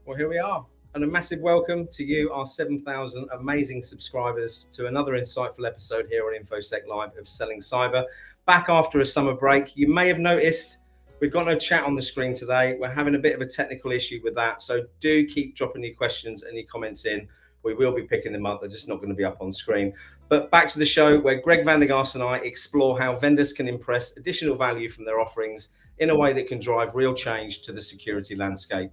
Well, here we are, and a massive welcome to you, our 7,000 amazing subscribers, to another insightful episode here on InfoSec Live of Selling Cyber. Back after a summer break. You may have noticed we've got no chat on the screen today. We're having a bit of a technical issue with that, so do keep dropping your questions and your comments in. We will be picking them up. They're just not going to be up on screen. But back to the show, where Greg Van Der Gaast and I explore how vendors can impress additional value from their offerings in a way that can drive real change to the security landscape.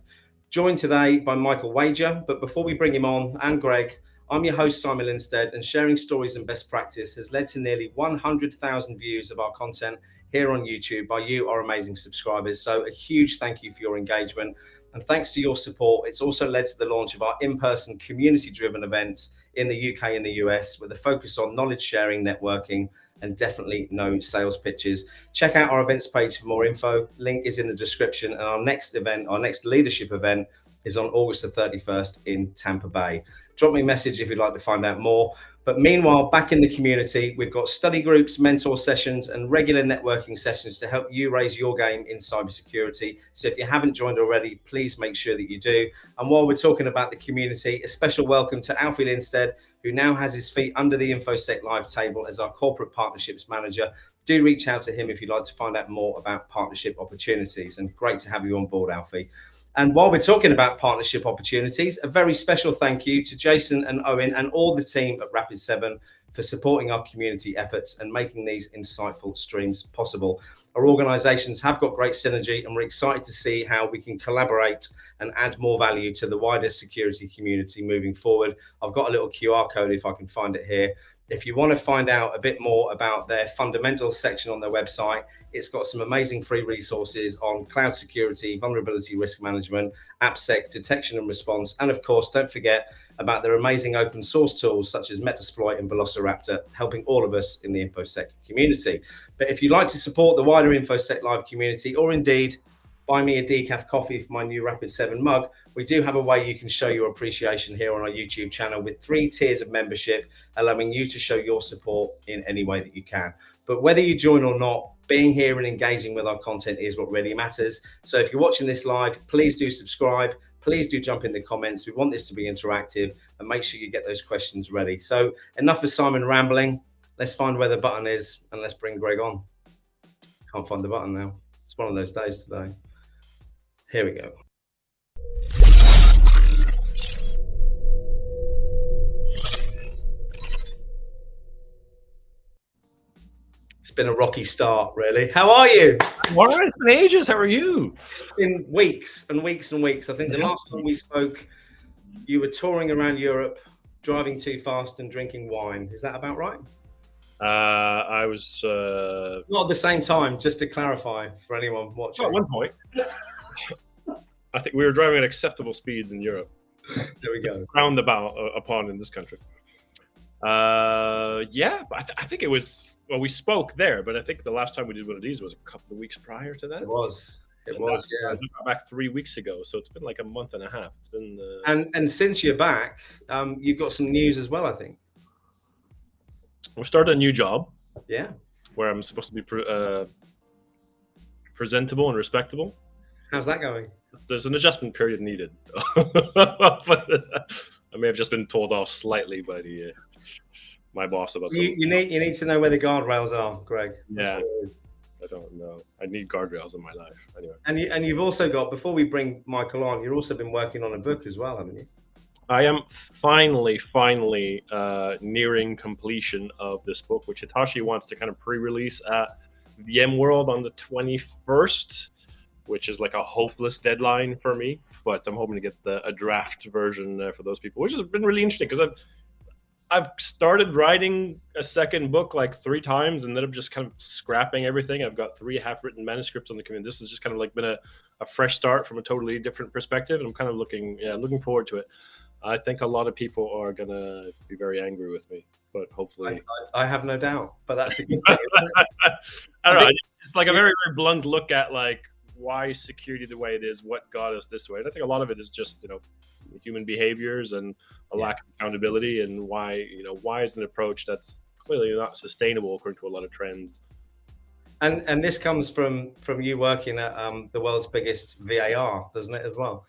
Joined today by Michael Wager, but before we bring him on, and Greg, I'm your host, Simon Linstead, and sharing stories and best practice has led to nearly 100,000 views of our content here on YouTube by you, our amazing subscribers. So a huge thank you for your engagement. And thanks to your support, it's also led to the launch of our in-person community-driven events in the UK and the US with a focus on knowledge sharing, networking, and definitely no sales pitches. Check out our events page for more info. Link is in the description. And our next event, our next leadership event, is on August the 31st in Tampa Bay. Drop me a message if you'd like to find out more. But meanwhile, back in the community, we've got study groups, mentor sessions, and regular networking sessions to help you raise your game in cybersecurity. So if you haven't joined already, please make sure that you do. And while we're talking about the community, a special welcome to Alfie Linstead, who now has his feet under the InfoSec Live table as our corporate partnerships manager. Do reach out to him if you'd like to find out more about partnership opportunities. And great to have you on board, Alfie. And while we're talking about partnership opportunities, a very special thank you to Jason and Owen and all the team at Rapid7 for supporting our community efforts and making these insightful streams possible. Our organizations have got great synergy, and we're excited to see how we can collaborate and add more value to the wider security community moving forward. I've got a little QR code if I can find it here. If you want to find out a bit more about their fundamentals section on their website, it's got some amazing free resources on cloud security, vulnerability risk management, AppSec, detection and response. And of course, don't forget about their amazing open source tools such as Metasploit and Velociraptor, helping all of us in the InfoSec community. But if you'd like to support the wider InfoSec Live community, or indeed buy me a decaf coffee for my new Rapid7 mug, we do have a way you can show your appreciation here on our YouTube channel with 3 tiers of membership, allowing you to show your support in any way that you can. But whether you join or not, being here and engaging with our content is what really matters. So if you're watching this live, please do subscribe. Please do jump in the comments. We want this to be interactive, and make sure you get those questions ready. So enough of Simon rambling. Let's find where the button is and let's bring Greg on. Can't find the button now. It's one of those days today. Here we go. It's been a rocky start, really. How are you? Well, it's been ages. How are you? It's been weeks and weeks and weeks. I think the last time we spoke, you were touring around Europe driving too fast and drinking wine. Is that about right? I was Not at the same time, just to clarify for anyone watching. at one point. I think we were driving at acceptable speeds in Europe. There we go. Roundabout upon in this country. Yeah, but I think it was, well, we spoke there, but I think the last time we did one of these was a couple of weeks prior to that. It was, I was back 3 weeks ago, so it's been like a month and a half. It's been and since you're back, you've got some news as well, I think. we started a new job. Yeah. Where I'm supposed to be presentable and respectable. How's that going? There's an adjustment period needed, but I may have just been told off slightly by my boss about something. You need to know where the guardrails are, Greg. Yeah, I don't know. I need guardrails in my life anyway. And you've also got, before we bring Michael on, you've also been working on a book as well, haven't you? I am finally nearing completion of this book, which Hitachi wants to kind of pre-release at VMworld on the 21st, which is like a hopeless deadline for me. But I'm hoping to get a draft version for those people, which has been really interesting because I've started writing a second book like 3 times and then I'm just kind of scrapping everything. I've got 3 half-written manuscripts on the community. This has just kind of like been a fresh start from a totally different perspective, and I'm kind of looking forward to it. I think a lot of people are gonna be very angry with me, but hopefully, I have no doubt. But that's a good thing, isn't it? I don't know. It's like a very, very blunt look at like why is security the way it is, what got us this way. And I think a lot of it is just human behaviors and a lack of accountability, and why is an approach that's clearly not sustainable according to a lot of trends. And this comes from you working at the world's biggest VAR, doesn't it, as well?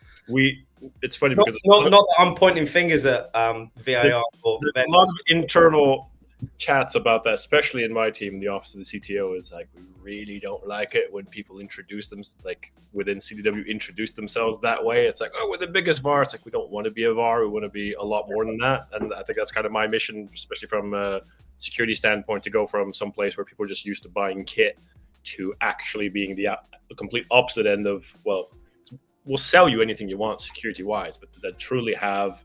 It's funny because not that I'm pointing fingers at VAR. There's a lot of internal chats about that, especially in my team, the office of the CTO. Is like, we really don't like it when people introduce them, like within CDW, introduce themselves that way. It's like, oh, we're the biggest VAR. It's like, we don't want to be a VAR. We want to be a lot more than that. And I think that's kind of my mission, especially from a security standpoint, to go from some place where people are just used to buying kit to actually being the complete opposite end of, well, we'll sell you anything you want security wise, but that truly have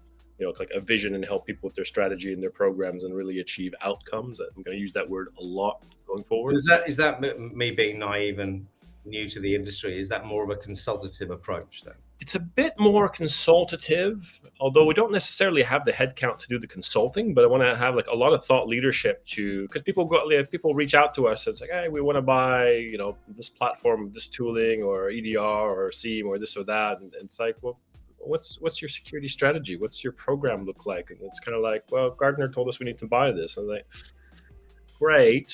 like a vision and help people with their strategy and their programs and really achieve outcomes. I'm going to use that word a lot going forward. Is that me being naive and new to the industry? Is that more of a consultative approach then? It's a bit more consultative, although we don't necessarily have the headcount to do the consulting, but I want to have like a lot of thought leadership because people reach out to us. It's like, hey, we want to buy, this platform, this tooling, or EDR or SIEM or this or that. And it's like, well, what's your security strategy? What's your program look like? And it's kind of like, well, Gartner told us we need to buy this. And I'm like, great,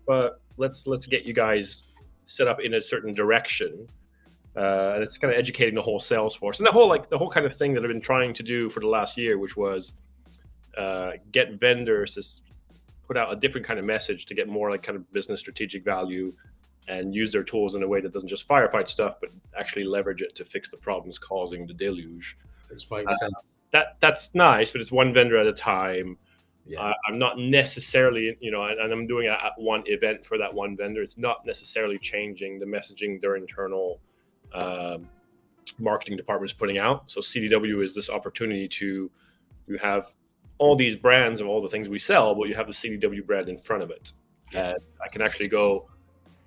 but let's get you guys set up in a certain direction. And it's kind of educating the whole sales force and the whole kind of thing that I've been trying to do for the last year, which was get vendors to put out a different kind of message to get more like kind of business strategic value and use their tools in a way that doesn't just firefight stuff, but actually leverage it to fix the problems causing the deluge. That's nice, but it's one vendor at a time. Yeah. I'm not necessarily, and I'm doing it at one event for that one vendor. It's not necessarily changing the messaging their internal marketing department is putting out. So CDW is this opportunity to have all these brands of all the things we sell, but you have the CDW brand in front of it. And I can actually go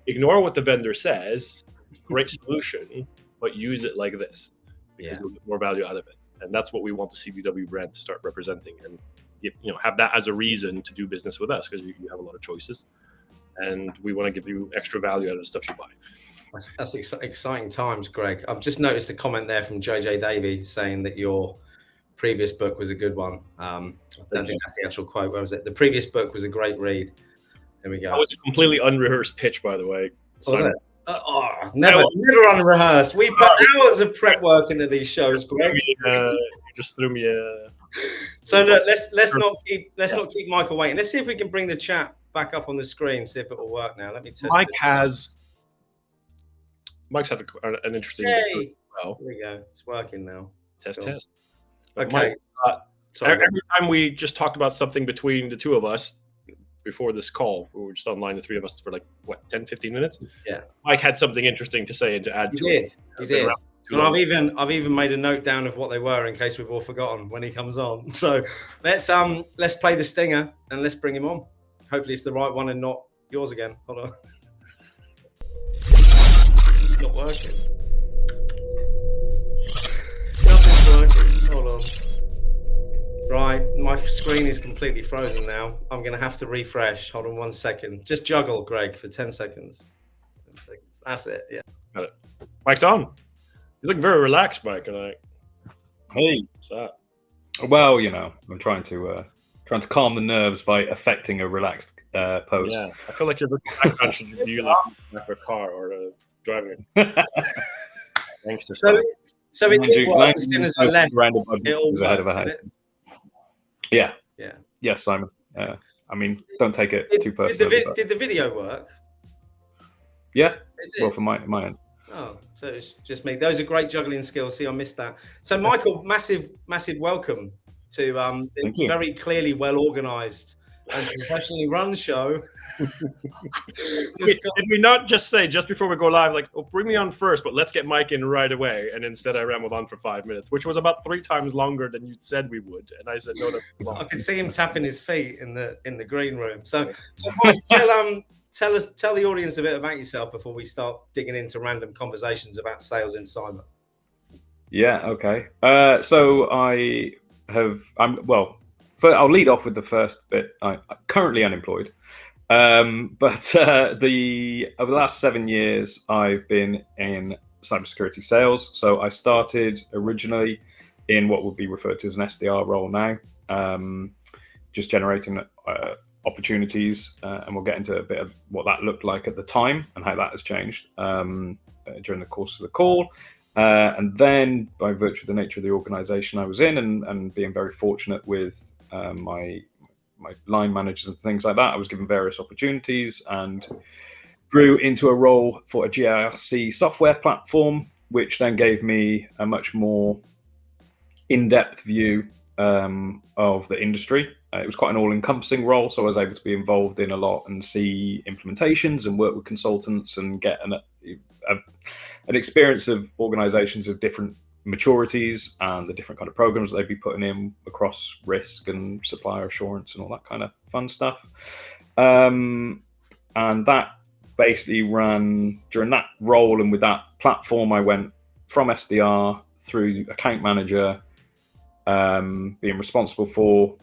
ignore what the vendor says, great solution, but use it like this because you'll get more value out of it. And that's what we want the CDW brand to start representing, and have that as a reason to do business with us, because you have a lot of choices, and we want to give you extra value out of the stuff you buy. That's exciting times, Greg. I've just noticed a comment there from JJ Davey saying that your previous book was a good one. I don't think that's the actual quote. Where was it? The previous book was a great read. There we go. That was a completely unrehearsed pitch, by the way. Never unrehearsed. We put hours of prep work into these shows, Greg. You just threw me a... So look, let's not keep Michael waiting. Let's see if we can bring the chat back up on the screen. See if it will work now. Let me test. Mike's had an interesting. Hey, well. There we go. It's working now. Test. But okay. Mike, every time we just talked about something between the two of us before this call, we were just online, the three of us, for like 10-15 minutes. Yeah. Mike had something interesting to say and to add to it. He did. And I've even made a note down of what they were in case we've all forgotten when he comes on. So let's play the stinger and let's bring him on. Hopefully it's the right one and not yours again. Hold on. It's not working. Nothing's working. Hold on. Right, my screen is completely frozen now. I'm going to have to refresh. Hold on 1 second. Just juggle, Greg, for 10 seconds. 10 seconds. That's it, yeah. Got it. Mike's on. You look very relaxed, Mike. And hey, what's that? Well, you know, I'm trying to calm the nerves by affecting a relaxed pose. Yeah, I feel like your background should be like a car or driving. Thanks to so it did work as soon as I left. It all ahead of a head. Yeah. Yeah. Yes, Simon. I mean, don't take it too personally. Did the video work? Yeah. Well, from my end. Oh, so it's just me. Those are great juggling skills. See, I missed that. So, Michael, massive welcome to the very clearly well organised and professionally run show. Did we not just say just before we go live, like, oh, bring me on first, but let's get Mike in right away? And instead, I rambled on for 5 minutes, which was about 3 times longer than you said we would. And I said, no, that's long. I could see him tapping his feet in the green room. So Mike, tell the audience a bit about yourself before we start digging into random conversations about sales in cyber. Yeah. Okay. So I'll lead off with the first bit. I'm currently unemployed. But over the last 7 years, I've been in cybersecurity sales. So I started originally in what would be referred to as an SDR role now, just generating opportunities, and we'll get into a bit of what that looked like at the time and how that has changed during the course of the call. And then, by virtue of the nature of the organization I was in and being very fortunate with my line managers and things like that, I was given various opportunities and grew into a role for a GRC software platform, which then gave me a much more in-depth view of the industry. It was quite an all-encompassing role, so I was able to be involved in a lot and see implementations and work with consultants and get an experience of organizations of different maturities and the different kind of programs that they'd be putting in across risk and supplier assurance and all that kind of fun stuff. And that basically ran during that role, and with that platform, I went from SDR through account manager, being responsible for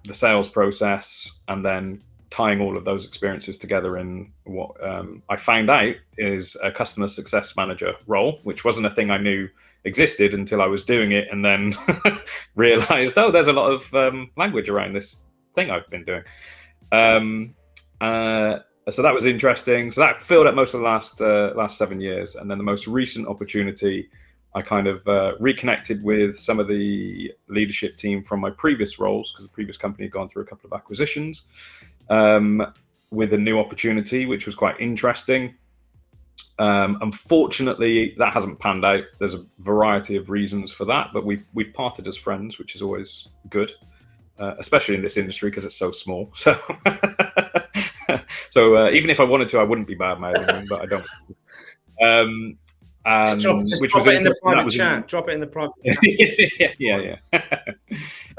the sales process, and then tying all of those experiences together in what I found out is a customer success manager role, which wasn't a thing I knew existed until I was doing it, and then realized, oh, there's a lot of language around this thing I've been doing. So that was interesting. So that filled up most of the last 7 years. And then the most recent opportunity, I kind of reconnected with some of the leadership team from my previous roles, because the previous company had gone through a couple of acquisitions, with a new opportunity, which was quite interesting. Unfortunately, that hasn't panned out. There's a variety of reasons for that, but we've parted as friends, which is always good, especially in this industry because it's so small. So, even if I wanted to, I wouldn't be bad-mouthing them, but I don't. Just drop it in the private chat. Drop it in the private chat. Yeah.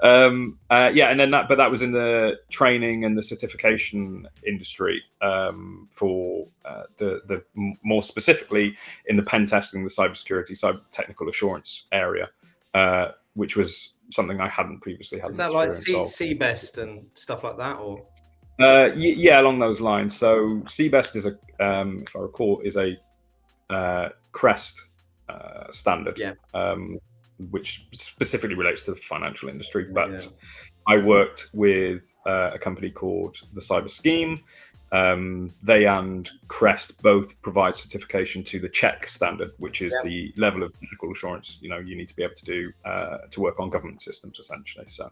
And then that was in the training and the certification industry, for the more specifically in the pen testing, the cybersecurity, cyber technical assurance area, which was something I hadn't previously had. Is that like CBEST and stuff like that, or? Yeah, along those lines. So CBEST is if I recall, is a CREST standard, which specifically relates to the financial industry. But I worked with a company called the Cyber Scheme. They and CREST both provide certification to the Czech standard, which is the level of technical assurance you need to be able to do to work on government systems, essentially. So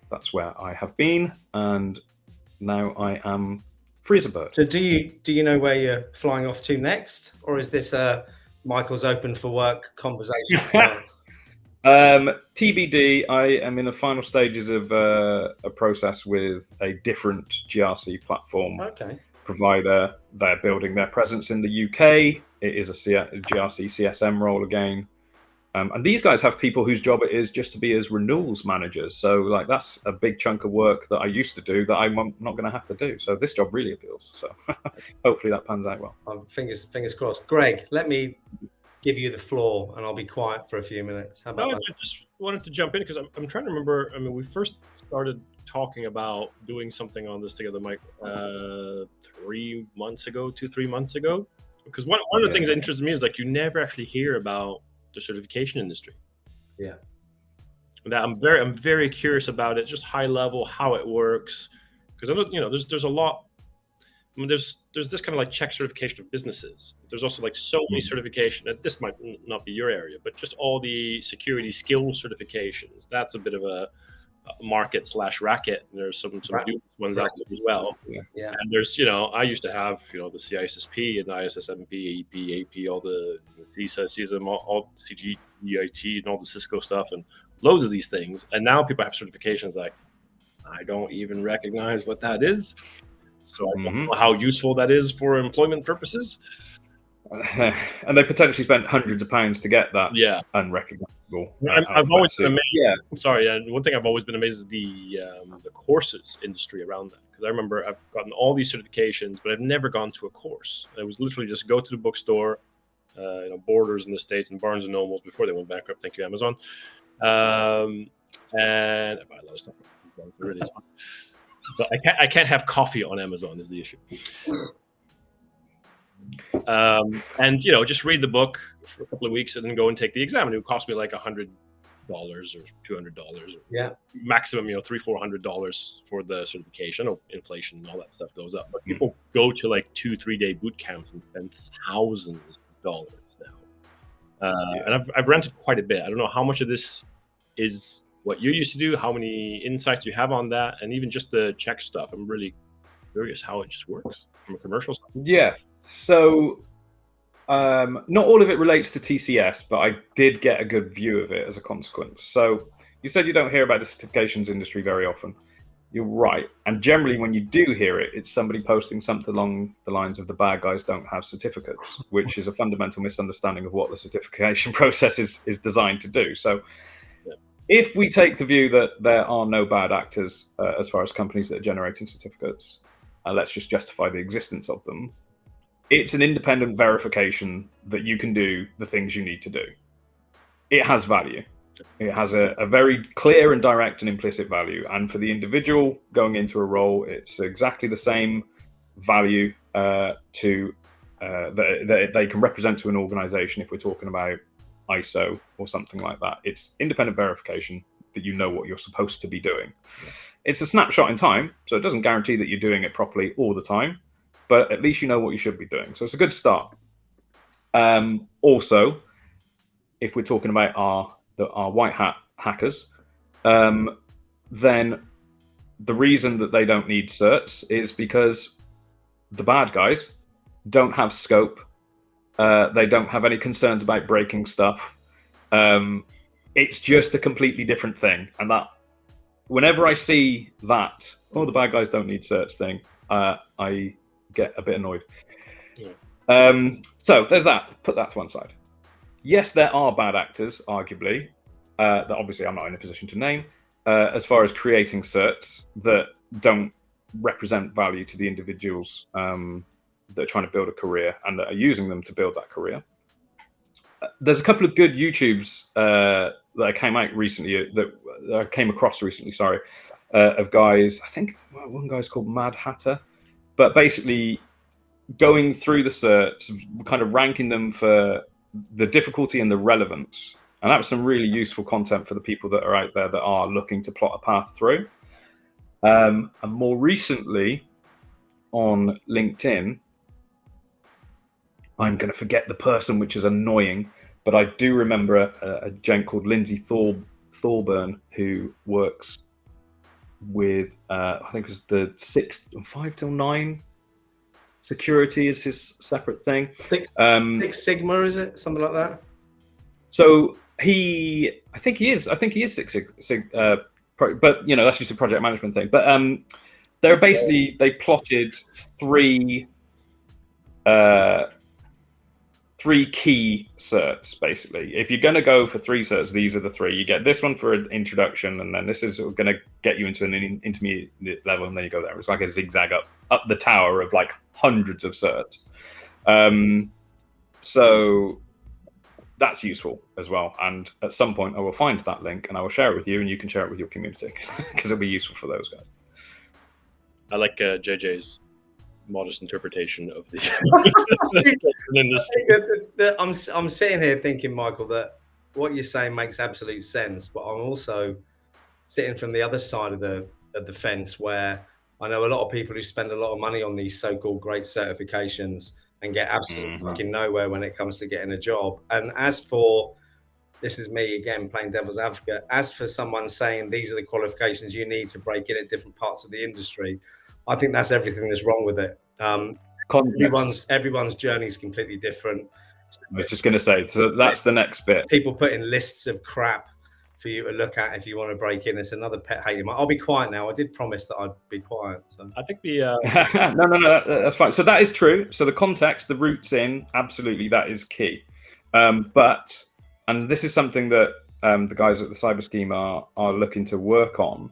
that's where I have been, and now I am free as a bird. So do you know where you're flying off to next, or is this Michael's open for work conversation? TBD. I am in the final stages of a process with a different GRC platform provider. They're building their presence in the UK. It is a GRC CSM role again. And these guys have people whose job it is just to be as renewals managers. So like that's a big chunk of work that I used to do that I'm not going to have to do. So this job really appeals. So hopefully that pans out well. Fingers crossed. Greg, let me give you the floor and I'll be quiet for a few minutes. How about that? I just wanted to jump in because I'm trying to remember. I mean, we first started talking about doing something on this together, Mike, 3 months ago, 2-3 months ago. Because one of the things that interests me is like you never actually hear about the certification industry. Yeah. And that I'm very curious about it, just high level, how it works. Because I know, there's a lot. I mean, there's this kind of like check certification of businesses. There's also like so many certification, and this might not be your area, but just all the security skill certifications. That's a bit of a market/racket. There's some new ones out there as well. Yeah. And there's, I used to have, the CISSP and the ISSMP, AEP, AP, all the CISA, CSM, all CG, EIT, and all the Cisco stuff, and loads of these things. And now people have certifications like, I don't even recognize what that is. So I don't know how useful that is for employment purposes. And they potentially spent hundreds of pounds to get that unrecognizable. I've always been amazed. Yeah. Sorry, and one thing I've always been amazed is the courses industry around that. Because I remember I've gotten all these certifications, but I've never gone to a course. I was literally just go to the bookstore, Borders in the States and Barnes and Nobles before they went bankrupt. Thank you, Amazon. And I buy a lot of stuff. It's really fun. But I can't have coffee on Amazon is the issue. And just read the book for a couple of weeks and then go and take the exam. And it would cost me like $100 or $200 or maximum, $300-400 for the certification. Inflation and all that stuff goes up. But people go to like 2-3 day boot camps and spend thousands of dollars now. And I've rented quite a bit. I don't know how much of this is what you used to do, how many insights you have on that, and even just the check stuff. I'm really curious how it just works from a commercial standpoint. Yeah. So not all of it relates to TCS, but I did get a good view of it as a consequence. So you said you don't hear about the certifications industry very often. You're right. And generally when you do hear it, it's somebody posting something along the lines of the bad guys don't have certificates, which is a fundamental misunderstanding of what the certification process is designed to do. So if we take the view that there are no bad actors as far as companies that are generating certificates, let's just justify the existence of them. It's an independent verification that you can do the things you need to do. It has value. It has a very clear and direct and implicit value. And for the individual going into a role, it's exactly the same value that they can represent to an organization if we're talking about ISO or something like that. It's independent verification that you know what you're supposed to be doing. It's a snapshot in time, so it doesn't guarantee that you're doing it properly all the time, but at least you know what you should be doing. So it's a good start. Also, if we're talking about our white hat hackers, then the reason that they don't need certs is because the bad guys don't have scope. They don't have any concerns about breaking stuff. It's just a completely different thing. And that whenever I see that, the bad guys don't need certs thing, I get a bit annoyed. Yeah. So there's that. Put that to one side. Yes, there are bad actors, arguably, that obviously I'm not in a position to name, as far as creating certs that don't represent value to the individuals that are trying to build a career and that are using them to build that career. There's a couple of good YouTubes that I came across recently, of guys. I think one guy's called Mad Hatter, but basically going through the certs, kind of ranking them for the difficulty and the relevance. And that was some really useful content for the people that are out there that are looking to plot a path through. And more recently on LinkedIn, I'm going to forget the person, which is annoying, but I do remember a gent called Lindsay Thorburn who works with, I think it was the 5 till 9 security is his separate thing. Six Sigma, is it? Something like that? So I think he is Six Sigma, but that's just a project management thing. But They plotted three key certs, basically. If you're going to go for 3 certs, these are the 3. You get this one for an introduction, and then this is going to get you into an intermediate level, and then you go there. It's like a zigzag up the tower of like hundreds of certs. So that's useful as well. And at some point, I will find that link and I will share it with you, and you can share it with your community because it'll be useful for those guys. I like JJ's modest interpretation of the industry. I'm sitting here thinking, Michael, that what you're saying makes absolute sense, but I'm also sitting from the other side of the fence, where I know a lot of people who spend a lot of money on these so-called great certifications and get absolutely fucking nowhere when it comes to getting a job. And as for, this is me again playing devil's advocate, as for someone saying these are the qualifications you need to break in at different parts of the industry, I think that's everything that's wrong with it. Everyone's journey is completely different. I was just going to say, so that's the next bit. People put in lists of crap for you to look at if you want to break in. It's another pet hate. I'll be quiet now. I did promise that I'd be quiet. So. I think the no, that's fine. So that is true. So the context, the roots in, absolutely, that is key. But this is something that the guys at the Cyber Scheme are looking to work on,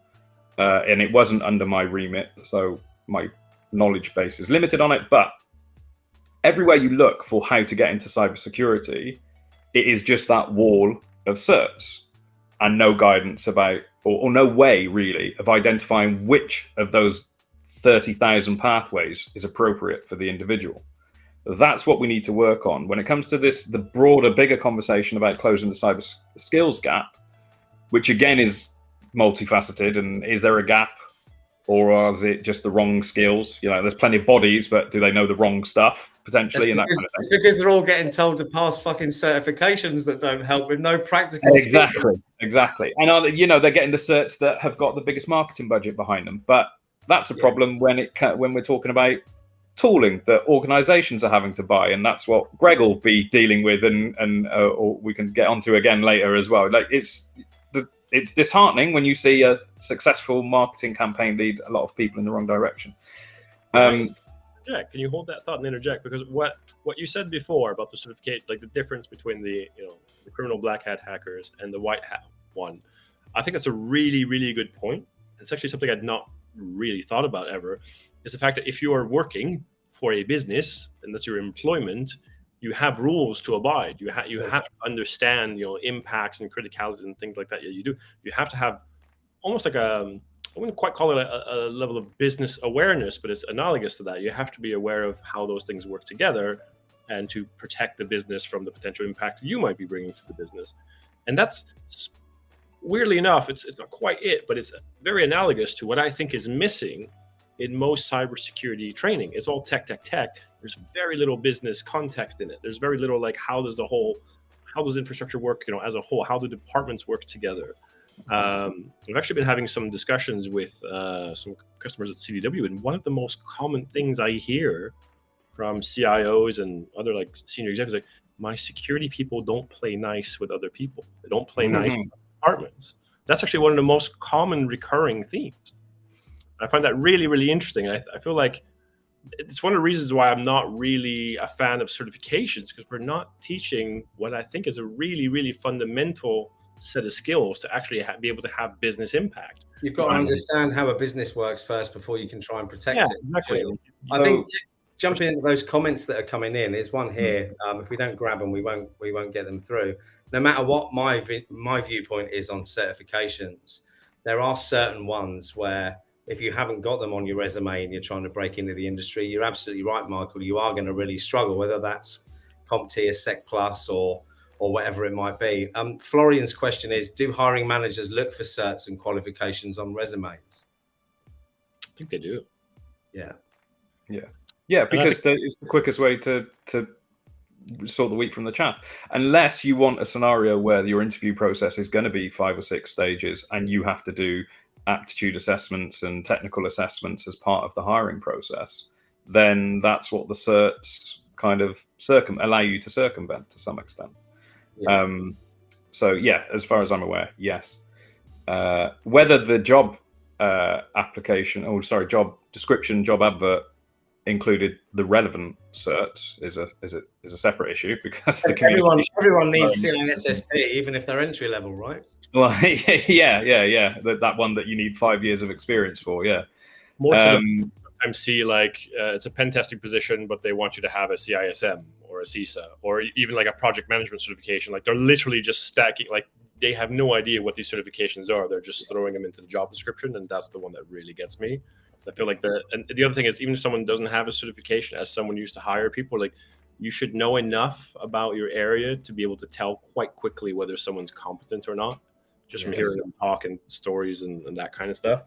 and it wasn't under my remit, so my knowledge base is limited on it. But everywhere you look for how to get into cybersecurity, it is just that wall of certs. And no guidance about, or no way really, of identifying which of those 30,000 pathways is appropriate for the individual. That's what we need to work on. When it comes to this, the broader, bigger conversation about closing the cyber skills gap, which again is multifaceted, and is there a gap, or is it just the wrong skills? You know, there's plenty of bodies, but do they know the wrong stuff potentially? It's because they're all getting told to pass fucking certifications that don't help with no practical skills. Exactly. And they're getting the certs that have got the biggest marketing budget behind them. But that's a problem when we're talking about tooling that organizations are having to buy, and that's what Greg will be dealing with, and or we can get onto again later as well. Like it's disheartening when you see a successful marketing campaign lead a lot of people in the wrong direction. Yeah, can you hold that thought and interject? Because what you said before about the certificate, like the difference between the criminal black hat hackers and the white hat one, I think that's a really, really good point. It's actually something I'd not really thought about ever, is the fact that if you are working for a business and that's your employment, you have rules to abide. You have to understand, impacts and criticalities and things like that. Yeah, you do. You have to have almost like I wouldn't quite call it a level of business awareness, but it's analogous to that. You have to be aware of how those things work together and to protect the business from the potential impact you might be bringing to the business. And that's, weirdly enough, it's not quite it, but it's very analogous to what I think is missing in most cybersecurity training. It's all tech. There's very little business context in it. There's very little like how does infrastructure work, as a whole? How do departments work together? I've actually been having some discussions with some customers at CDW, and one of the most common things I hear from CIOs and other like senior executives, like, my security people don't play nice with other people. They don't play nice with departments. That's actually one of the most common recurring themes. I find that really, really interesting. I feel like it's one of the reasons why I'm not really a fan of certifications, because we're not teaching what I think is a really, really fundamental set of skills to actually be able to have business impact. You've got to understand how a business works first before you can try and protect it. Exactly. I think jumping into those comments that are coming in, there's one here. If we don't grab them, we won't get them through. No matter what my viewpoint is on certifications, there are certain ones where if you haven't got them on your resume and you're trying to break into the industry, you're absolutely right, Michael. You are going to really struggle, whether that's CompTIA, Sec Plus, or whatever it might be. Florian's question is, do hiring managers look for certs and qualifications on resumes? I think they do. Yeah, because it's the quickest way to sort the wheat from the chaff. Unless you want a scenario where your interview process is going to be 5 or 6 stages and you have to do aptitude assessments and technical assessments as part of the hiring process, then that's what the certs kind of allow you to circumvent to some extent. Yeah. So as far as I'm aware, yes. Whether the job job description, job advert included the relevant certs is a separate issue, because the everyone needs CISSP, even if they're entry level, right? Well, yeah. That one that you need 5 years of experience for, yeah. More sometimes see like it's a pen testing position, but they want you to have a CISM or a CISA or even like a project management certification. Like they're literally just stacking, like they have no idea what these certifications are. They're just throwing them into the job description, and that's the one that really gets me. I feel like and the other thing is, even if someone doesn't have a certification, as someone used to hire people, like you should know enough about your area to be able to tell quite quickly whether someone's competent or not, just from hearing them talk and stories and that kind of stuff.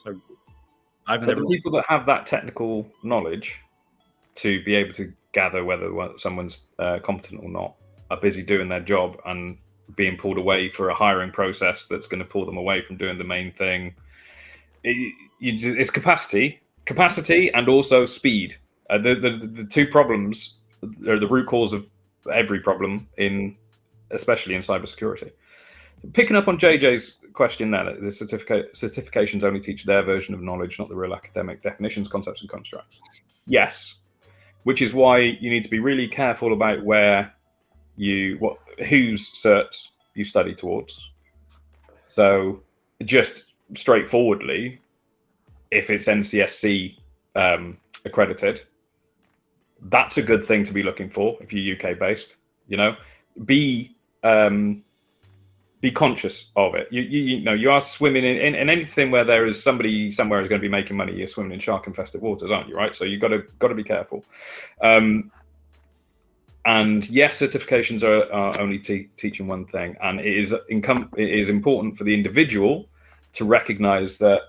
So the people that have that technical knowledge to be able to gather whether someone's competent or not are busy doing their job and being pulled away for a hiring process that's going to pull them away from doing the main thing. It's capacity, and also speed. The two problems are the root cause of every problem, especially in cybersecurity. Picking up on JJ's question there, the certifications only teach their version of knowledge, not the real academic definitions, concepts, and constructs. Yes, which is why you need to be really careful about whose certs you study towards. So just straightforwardly, if it's NCSC accredited, that's a good thing to be looking for if you're UK based. Be conscious of it. You are swimming in anything where there is somebody somewhere who's going to be making money. You're swimming in shark infested waters, aren't you? Right. So you've got to be careful. And yes, certifications are only teaching one thing, and it is important for the individual to recognise that,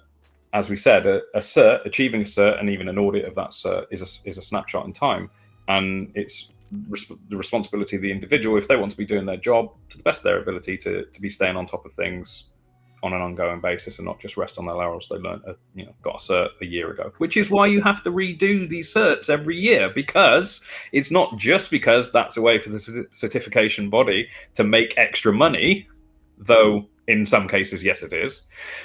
as we said, a cert, achieving a cert, and even an audit of that cert is a snapshot in time, and it's the responsibility of the individual, if they want to be doing their job to the best of their ability, to be staying on top of things on an ongoing basis and not just rest on their laurels. They learned, got a cert a year ago, which is why you have to redo these certs every year, because it's not just because that's a way for the certification body to make extra money, though in some cases, yes, it is.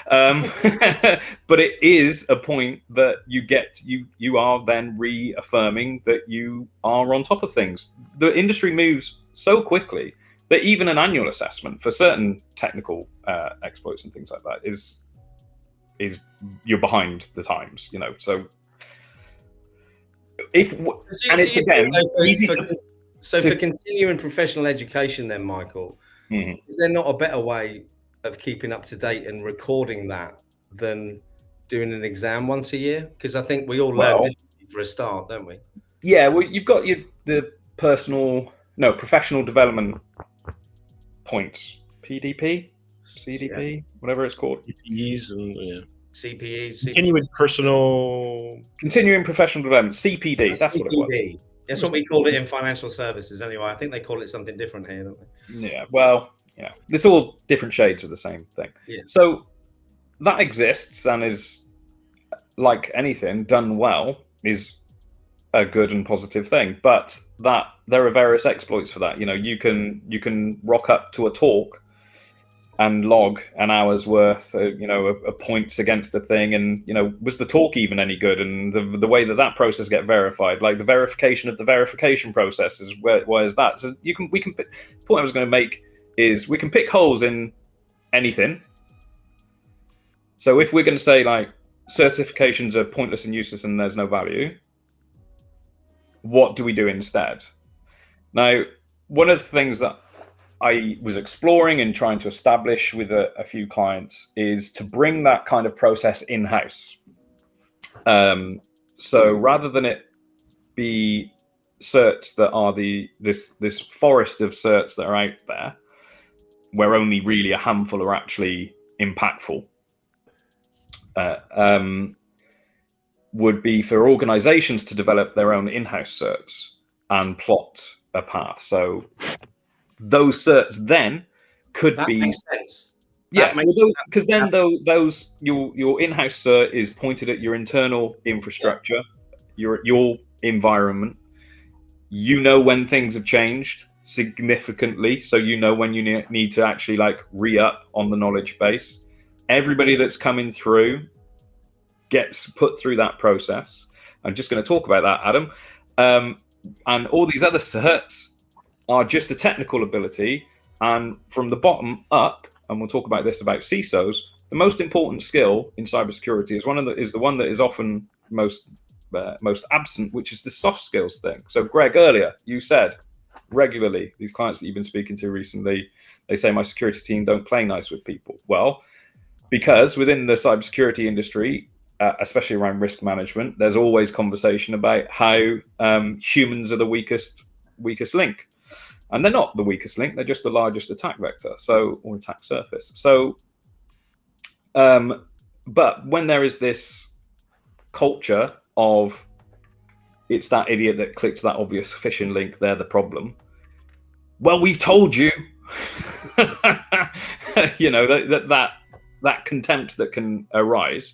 But it is a point that you are then reaffirming that you are on top of things. The industry moves so quickly that even an annual assessment for certain technical exploits and things like that is you're behind the times, So for continuing professional education, then, Michael, is there not a better way of keeping up to date and recording that than doing an exam once a year? Because I think we all learn differently for a start, don't we? Yeah, well, you've got the professional development points, PDP, CDP, whatever it's called. CPEs and CPEs. Continuing professional development, CPD. That's what it was. That's what we called it in financial services anyway. I think they call it something different here, don't they? Yeah, well, it's all different shades of the same thing. Yeah. So that exists and is, like anything, done well, is a good and positive thing. But that there are various exploits for that. You can rock up to a talk and log an hour's worth, of points against the thing, and was the talk even any good? And the way that process get verified, like the verification of the verification process, is where is that? So the point I was going to make is we can pick holes in anything. So if we're going to say like certifications are pointless and useless and there's no value, what do we do instead? Now, one of the things that I was exploring and trying to establish with a few clients is to bring that kind of process in-house. So rather than it be certs that are this forest of certs that are out there, where only really a handful are actually impactful, would be for organizations to develop their own in-house certs and plot a path. So those certs then could that makes sense. Yeah, because then those your in-house cert is pointed at your internal infrastructure, your environment. When things have changed significantly, so when you need to actually like re-up on the knowledge base. everybody that's coming through gets put through that process. I'm just going to talk about that, Adam. And all these other certs are just a technical ability. And from the bottom up, and we'll talk about this about CISOs, the most important skill in cybersecurity is the one that is often most absent, which is the soft skills thing. So, Greg, earlier you said regularly these clients that you've been speaking to recently, they say my security team don't play nice with people. Well, because within the cybersecurity industry, especially around risk management, there's always conversation about how humans are the weakest link. And they're not the weakest link, they're just the largest attack vector, or attack surface. So, but when there is this culture of it's that idiot that clicks that obvious phishing link, they're the problem. Well, we've told you, you know, that contempt that can arise.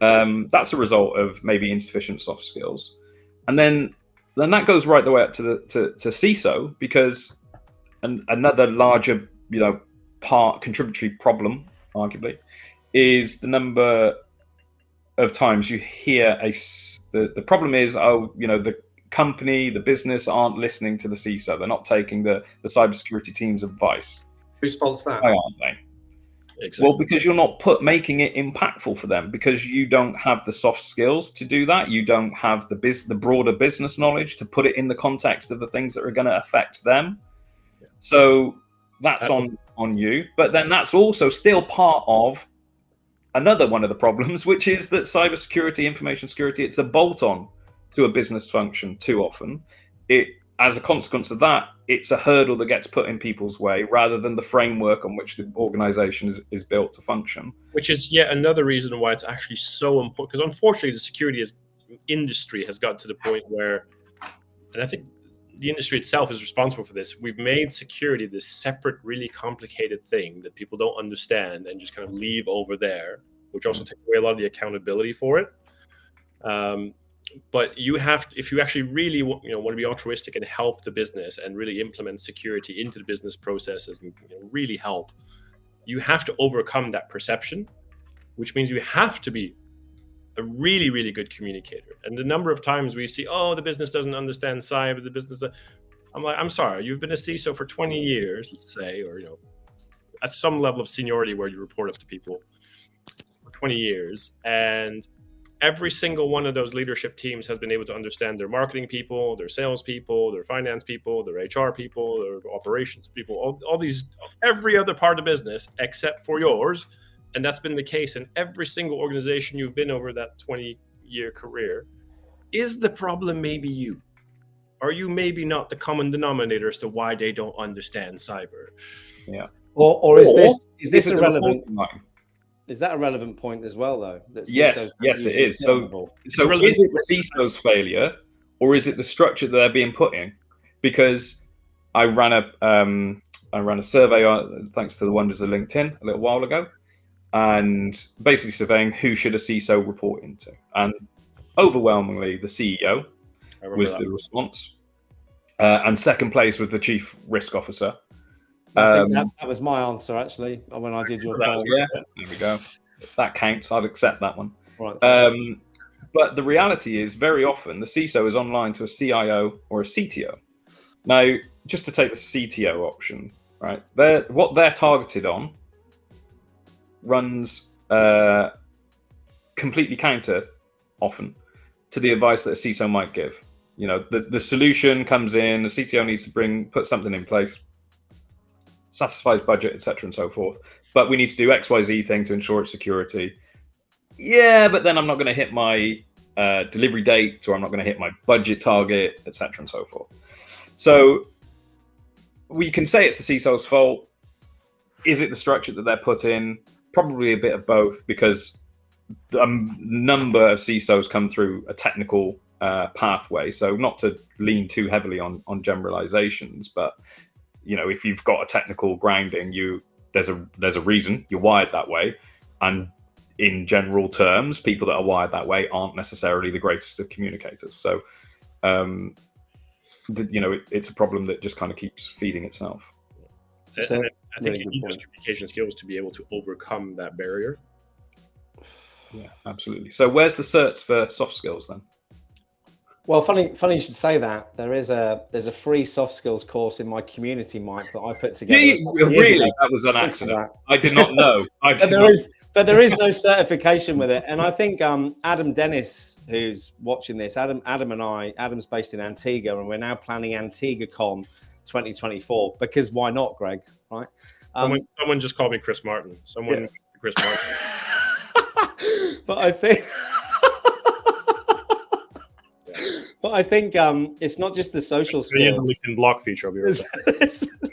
That's a result of maybe insufficient soft skills, and then that goes right the way up to CISO, because another larger, you know, contributory problem, arguably, is the number of times you hear the problem is, oh, you know, the company, the business aren't listening to the CISO. They're not taking the cybersecurity team's advice. Whose fault's that? Why aren't they? Exactly. Well, because you're not making it impactful for them, because you don't have the soft skills to do that. You don't have the broader business knowledge to put it in the context of the things that are going to affect them. Yeah. So that's on you. But then that's also still part of another one of the problems, which is that cybersecurity, information security, it's a bolt-on to a business function too often. As a consequence of that, it's a hurdle that gets put in people's way rather than the framework on which the organization is built to function. Which is yet another reason why it's actually so important, because unfortunately the security industry has got to the point where, and I think the industry itself is responsible for this, we've made security this separate, really complicated thing that people don't understand and just kind of leave over there, which also takes away a lot of the accountability for it. But you have to, if you actually really want to be altruistic and help the business and really implement security into the business processes and really help, you have to overcome that perception, which means you have to be a really, really good communicator. And the number of times we see, oh, the business doesn't understand cyber, the business, I'm like, I'm sorry, you've been a CISO for 20 years, let's say, or, at some level of seniority where you report up to people for 20 years. And every single one of those leadership teams has been able to understand their marketing people, their sales people, their finance people, their HR people, their operations people, all these, every other part of the business except for yours. And that's been the case in every single organization you've been over that 20-year career. Is the problem maybe you? Are you maybe not the common denominator as to why they don't understand cyber? Yeah. Or is this irrelevant? Is that a relevant point as well, though? Yes, it is. So is it the CISO's failure, or is it the structure that they're being put in? Because I ran a survey, thanks to the wonders of LinkedIn, a little while ago, and basically surveying who should a CISO report into. And overwhelmingly, the CEO was the response. And second place was the chief risk officer. I think that was my answer, actually, when I did your poll. Yeah, there we go. That counts. I'd accept that one. Right. But the reality is, very often, the CISO is online to a CIO or a CTO. Now, just to take the CTO option, right? What they're targeted on runs completely counter, often, to the advice that a CISO might give. The solution comes in, the CTO needs to put something in place, satisfies budget, etc., and so forth. But we need to do XYZ thing to ensure its security. Yeah, but then I'm not going to hit my delivery date, or I'm not going to hit my budget target, etc., and so forth. So we can say it's the CISO's fault. Is it the structure that they're put in? Probably a bit of both, because a number of CISOs come through a technical pathway. So not to lean too heavily on generalizations, but if you've got a technical grounding, there's a reason you're wired that way. And in general terms, people that are wired that way aren't necessarily the greatest of communicators. So, it's a problem that just kind of keeps feeding itself. So, I think you need those communication skills to be able to overcome that barrier. Yeah, absolutely. So where's the certs for soft skills then? Well, funny you should say that. There's a free soft skills course in my community, Mike, that I put together. Really? That was an accident. I did not know. But there is no certification with it. And I think Adam Dennis, who's watching this, Adam's based in Antigua, and we're now planning Antigua Con 2024, because why not, Greg? Right? Someone just called me Chris Martin. Chris Martin. But I think it's not just the social skills. The LinkedIn block feature. I'll be right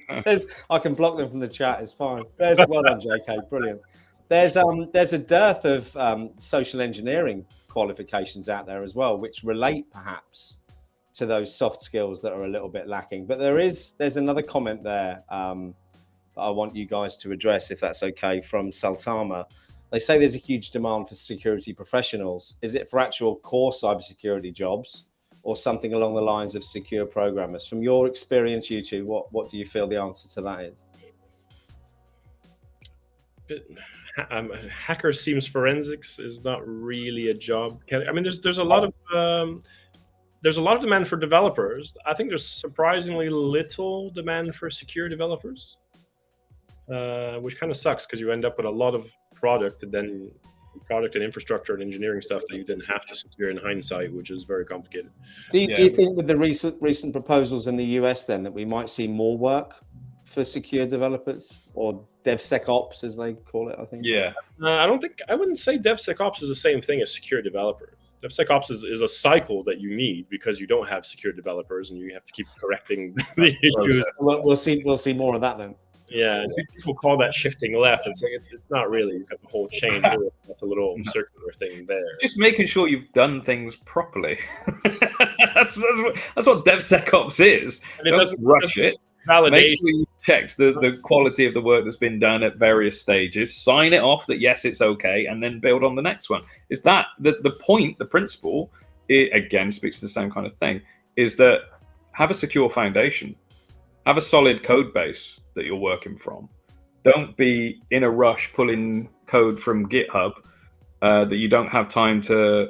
back. I can block them from the chat. It's fine. Well done, JK. Brilliant. There's a dearth of social engineering qualifications out there as well, which relate perhaps to those soft skills that are a little bit lacking. But there's another comment there that I want you guys to address, if that's okay, from Saltama. They say there's a huge demand for security professionals. Is it for actual core cybersecurity jobs, or something along the lines of secure programmers? From your experience, you two, what do you feel the answer to that is? Hacker seems forensics is not really a job. I mean, there's a lot of demand for developers. I think there's surprisingly little demand for secure developers, which kind of sucks, because you end up with a lot of product and infrastructure and engineering stuff that you didn't have to secure in hindsight, which is very complicated. Do you think with the recent proposals in the US then that we might see more work for secure developers, or DevSecOps as they call it, I think? Yeah. I wouldn't say DevSecOps is the same thing as secure developers. DevSecOps is a cycle that you need because you don't have secure developers and you have to keep correcting the issues. We'll see more of that then. Yeah, people call that shifting left. It's like it's not really. You've got the whole chain. That's a little circular thing there. Just making sure you've done things properly. that's what DevSecOps is. And don't rush it. Validation. Make sure you check the quality of the work that's been done at various stages. Sign it off that yes, it's okay, and then build on the next one. Is that the point? The principle, it again speaks to the same kind of thing. Is that have a secure foundation, have a solid code base that you're working from. Don't be in a rush pulling code from GitHub that you don't have time to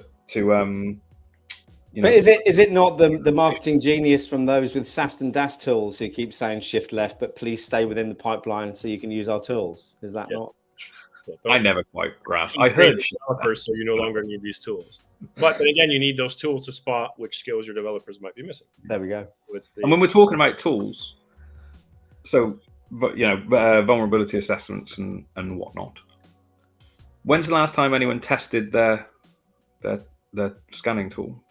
But is it not the marketing genius from those with SAST and DAST tools who keep saying shift left, but please stay within the pipeline so you can use our tools? Is that not? I never quite grasped. I heard developers, so you no longer need these tools. But then again, you need those tools to spot which skills your developers might be missing. There we go. And when we're talking about tools, so vulnerability assessments and whatnot. When's the last time anyone tested their scanning tool?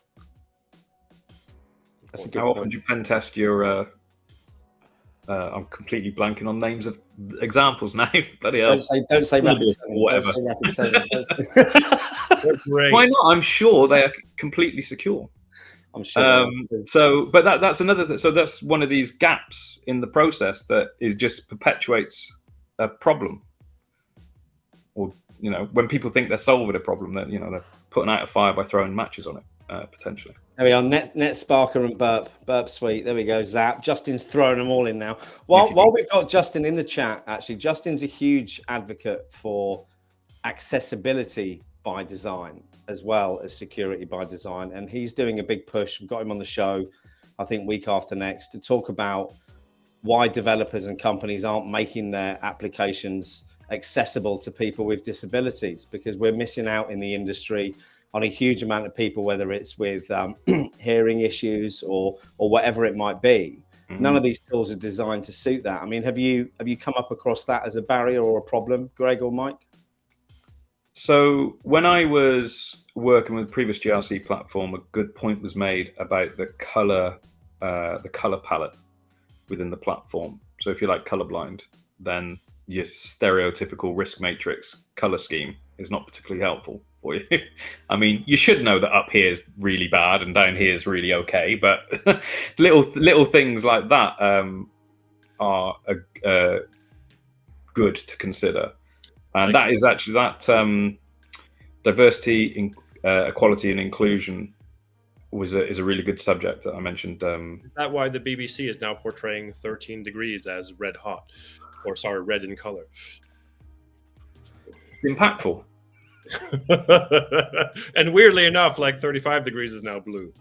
How often do you pen test your? I'm completely blanking on names of examples now. Bloody hell! Don't say rapid seven. Whatever. Don't say rapid seven. Why not? I'm sure they are completely secure. I'm sure. But that's another thing. So that's one of these gaps in the process that just perpetuates a problem. Or when people think they're solving a problem, that they're putting out a fire by throwing matches on it potentially. There we are. Net Sparker and Burp Suite. There we go. Zap. Justin's throwing them all in now. While we've got Justin in the chat, actually, Justin's a huge advocate for accessibility by design as well as security by design, and he's doing a big push. We've got him on the show, I think week after next, to talk about why developers and companies aren't making their applications accessible to people with disabilities, because we're missing out in the industry on a huge amount of people, whether it's with hearing issues or whatever it might be. Mm-hmm. None of these tools are designed to suit that. I mean, have you come up across that as a barrier or a problem, Greg or Mike? So when I was working with the previous GRC platform, a good point was made about the color palette within the platform. So if you're like colorblind, then your stereotypical risk matrix color scheme is not particularly helpful for you. I mean, you should know that up here is really bad and down here is really okay, but little things like that are good to consider. And that is actually that diversity, equality, and inclusion is a really good subject that I mentioned. Is that why the BBC is now portraying 13 degrees as red hot, red in color? It's impactful. And weirdly enough, like 35 degrees is now blue.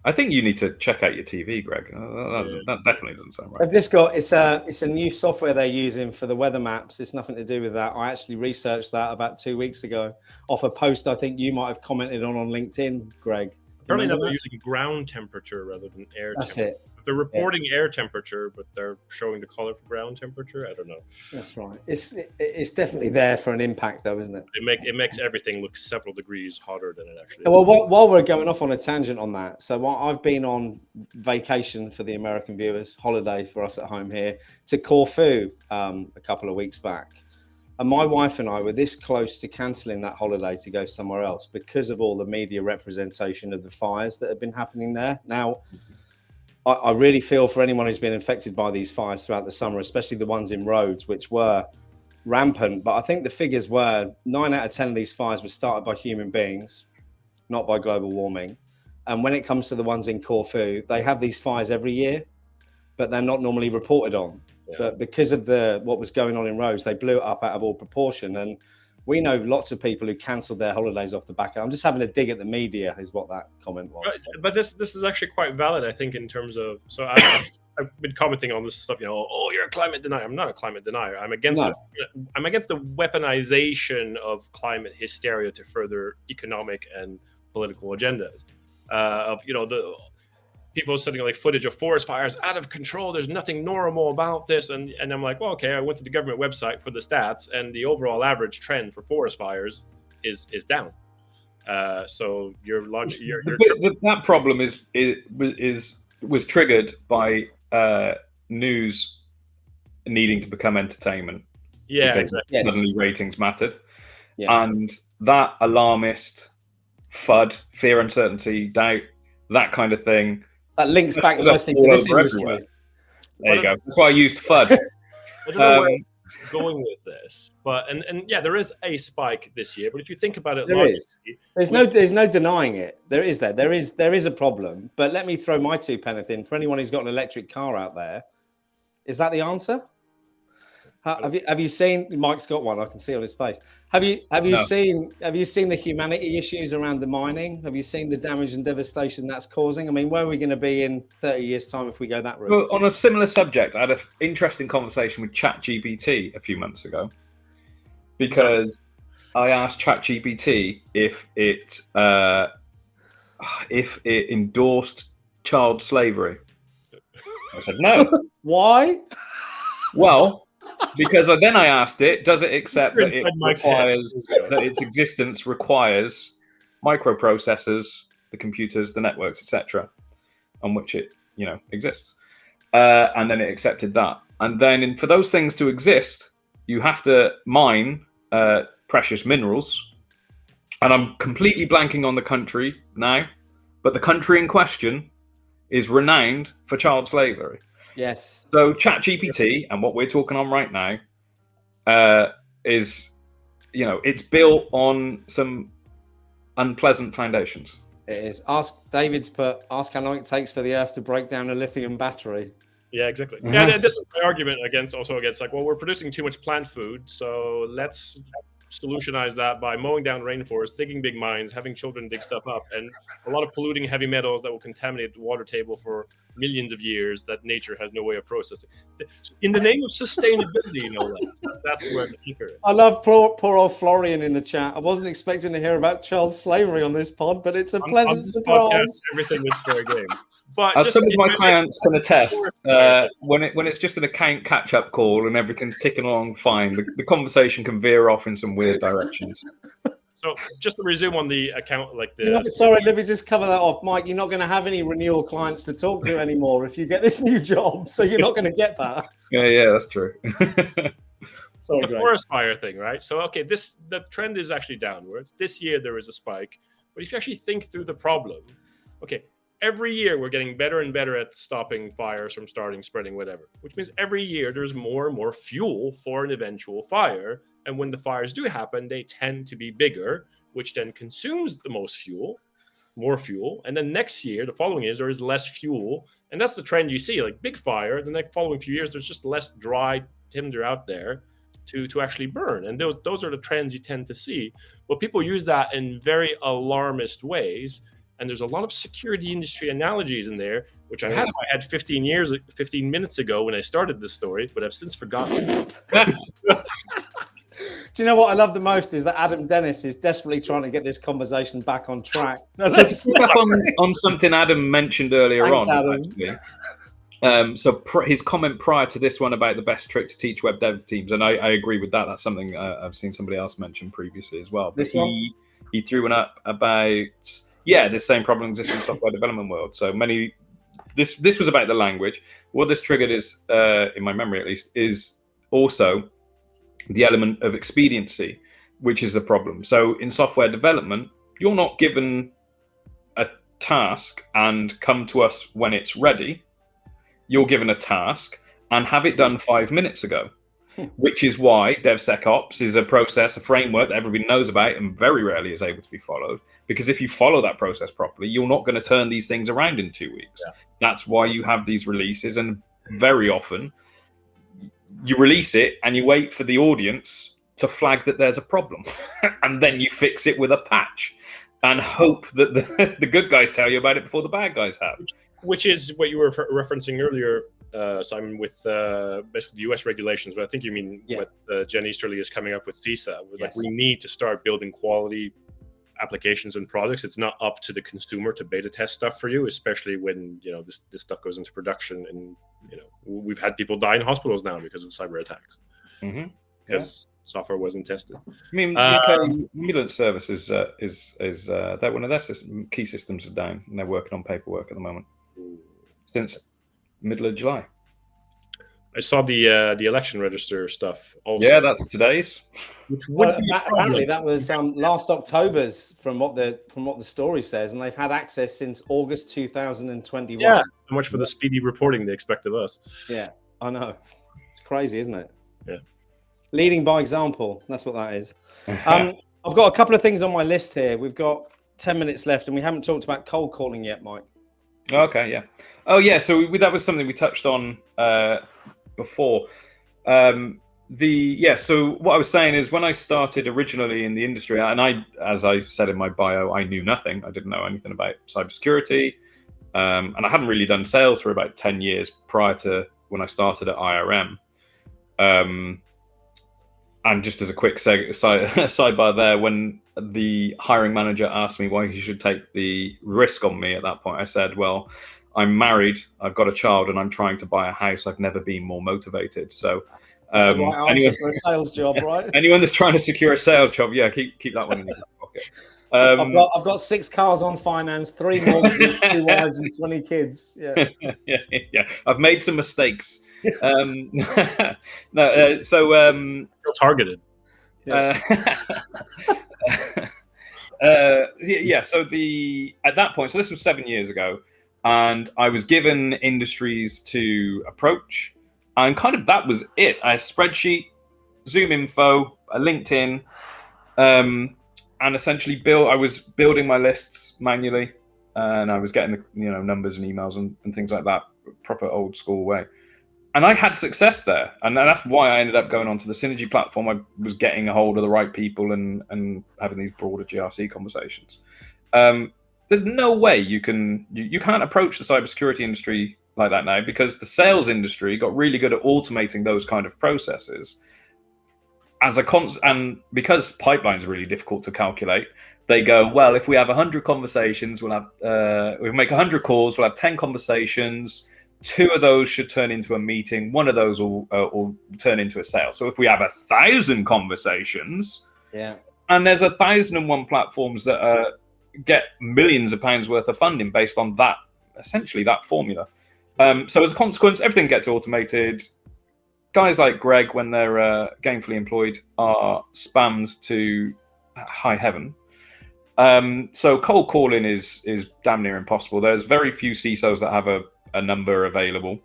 I think you need to check out your TV, Greg. That definitely doesn't sound right. I've just got it's a new software they're using for the weather maps. It's nothing to do with that. I actually researched that about 2 weeks ago off a post I think you might have commented on LinkedIn, Greg. Apparently now they're using ground temperature rather than air That's temperature. it. They're reporting air temperature, but they're showing the color for ground temperature. I don't know. That's right. It's definitely there for an impact, though, isn't it? It makes everything look several degrees hotter than it actually is. Well, while we're going off on a tangent on that, so I've been on vacation for the American viewers, holiday for us at home here, to Corfu a couple of weeks back. And my wife and I were this close to cancelling that holiday to go somewhere else because of all the media representation of the fires that have been happening there. Now, I really feel for anyone who's been infected by these fires throughout the summer, especially the ones in roads, which were rampant. But I think the figures were 9 out of 10 of these fires were started by human beings, not by global warming. And when it comes to the ones in Corfu, they have these fires every year, but they're not normally reported on. Yeah. But because of what was going on in roads, they blew it up out of all proportion. And we know lots of people who cancelled their holidays off the back. I'm just having a dig at the media, is what that comment was. But this is actually quite valid, I think, in terms of. So I've been commenting on this stuff. Oh, you're a climate denier. I'm not a climate denier. I'm against the weaponization of climate hysteria to further economic and political agendas. The people sending like footage of forest fires out of control. There's nothing normal about this. And I'm like, well, okay, I went to the government website for the stats, and the overall average trend for forest fires is down. So that problem was triggered by news needing to become entertainment. Yeah, exactly. Suddenly ratings mattered. Yeah. And that alarmist FUD, fear, uncertainty, doubt, that kind of thing. That links back nicely to this industry. There you go. That's why I used FUD. I don't know where I'm going with this, but and there is a spike this year. But if you think about it, there's no denying it. There is a problem. But let me throw my 2 pence in for anyone who's got an electric car out there. Is that the answer? Have you seen? Mike's got one. I can see on his face. Have you seen the humanity issues around the mining? Have you seen the damage and devastation that's causing? I mean, where are we going to be in 30 years' time if we go that route? Well, on a similar subject, I had an interesting conversation with ChatGPT a few months ago because I asked ChatGPT if it endorsed child slavery. I said no. Why? Well. Because then I asked it, does it accept that its existence requires microprocessors, the computers, the networks, etc., on which it exists? And then it accepted that. And then for those things to exist, you have to mine precious minerals. And I'm completely blanking on the country now, but the country in question is renowned for child slavery. Yes. So ChatGPT and what we're talking on right now is, it's built on some unpleasant foundations. It is. Ask how long it takes for the Earth to break down a lithium battery. Yeah, exactly. Yeah, this is my argument against like, well, we're producing too much plant food, so let's solutionize that by mowing down rainforests, digging big mines, having children dig stuff up, and a lot of polluting heavy metals that will contaminate the water table for millions of years that nature has no way of processing. In the name of sustainability, that's where the kicker is. I love poor old Florian in the chat. I wasn't expecting to hear about child slavery on this pod, but it's a pleasant surprise. Podcast, everything is fair game. But as some of my clients can attest, when it's just an account catch-up call and everything's ticking along fine, the conversation can veer off in some weird directions. So just to resume on the account, sorry, let me just cover that off, Mike. You're not going to have any renewal clients to talk to anymore if you get this new job, so you're not going to get that. Yeah, that's true. Sorry, the forest fire thing, right? So, okay, the trend is actually downwards. This year there is a spike, but if you actually think through the problem, okay, every year we're getting better and better at stopping fires from spreading, whatever, which means every year there's more and more fuel for an eventual fire. And when the fires do happen, they tend to be bigger, which then consumes the more fuel. And then next year, the following years, there is less fuel. And that's the trend you see, like big fire. The next following few years, there's just less dry tinder out there. to actually burn. And those are the trends you tend to see. But people use that in very alarmist ways. And there's a lot of security industry analogies in there, which I had in my head 15 minutes ago when I started this story, but I've since forgotten. Do you know what I love the most is that Adam Dennis is desperately trying to get this conversation back on track. Let's pick up on something Adam mentioned earlier. Thanks, on. Adam. His comment prior to this one about the best trick to teach web dev teams, and I agree with that. That's something I've seen somebody else mention previously as well. But he threw one up about this same problem exists in the software development world. So this was about the language. What this triggered is, in my memory at least, is also the element of expediency, which is a problem. So in software development, you're not given a task and come to us when it's ready. You're given a task and have it done 5 minutes ago, which is why DevSecOps is a process, a framework that everybody knows about and very rarely is able to be followed. Because if you follow that process properly, you're not going to turn these things around in 2 weeks. Yeah. That's why you have these releases, and very often you release it and you wait for the audience to flag that there's a problem and then you fix it with a patch and hope that the good guys tell you about it before the bad guys have. Which is what you were referencing earlier, Simon, with basically the US regulations, but I think you mean what Jen Easterly is coming up with CISA. Like, we need to start building quality applications and products. It's not up to the consumer to beta test stuff for you, especially when this stuff goes into production. And we've had people die in hospitals now because of cyber attacks because software wasn't tested. I mean, UK ambulance service is that one of their key systems is down, and they're working on paperwork at the moment since middle of July. I saw the election register stuff also. Yeah, that's today's. Apparently, that was last October's from what the story says, and they've had access since August 2021. Yeah, how much for the speedy reporting they expect of us? Yeah, I know. It's crazy, isn't it? Yeah. Leading by example. That's what that is. I've got a couple of things on my list here. We've got 10 minutes left, and we haven't talked about cold calling yet, Mike. Okay, yeah. Oh, yeah. So that was something we touched on before. So what I was saying is, when I started originally in the industry, and as I said in my bio, I knew nothing. I didn't know anything about cybersecurity, and I hadn't really done sales for about 10 years prior to when I started at IRM. And just as a quick sidebar there, when the hiring manager asked me why he should take the risk on me at that point, I said, well, I'm married, I've got a child, and I'm trying to buy a house. I've never been more motivated. So that's the right answer for a sales job, right? Anyone that's trying to secure a sales job, keep that one in your pocket. I've got 6 cars on finance, 3 mortgages, 2 wives, and 20 kids. Yeah. yeah. I've made some mistakes. You're targeted. So at that point, so this was 7 years ago, and I was given industries to approach, and kind of that was it. A spreadsheet, Zoom info, a LinkedIn, and essentially I was building my lists manually, and I was getting the numbers and emails and things like that, proper old school way. And I had success there, and that's why I ended up going onto the Synergy platform. I was getting a hold of the right people and having these broader GRC conversations. There's no way you can't approach the cybersecurity industry like that now, because the sales industry got really good at automating those kind of processes. And because pipelines are really difficult to calculate, they go, well, if we have 100 conversations, we'll make 100 calls, we'll have 10 conversations. 2 of those should turn into a meeting. 1 of those will turn into a sale. So if we have 1,000 conversations, and there's 1,001 platforms that get millions of pounds worth of funding based on that, essentially that formula. So as a consequence, everything gets automated. Guys like Greg, when they're gainfully employed, are spammed to high heaven. So cold calling is damn near impossible. There's very few CISOs that have a number available.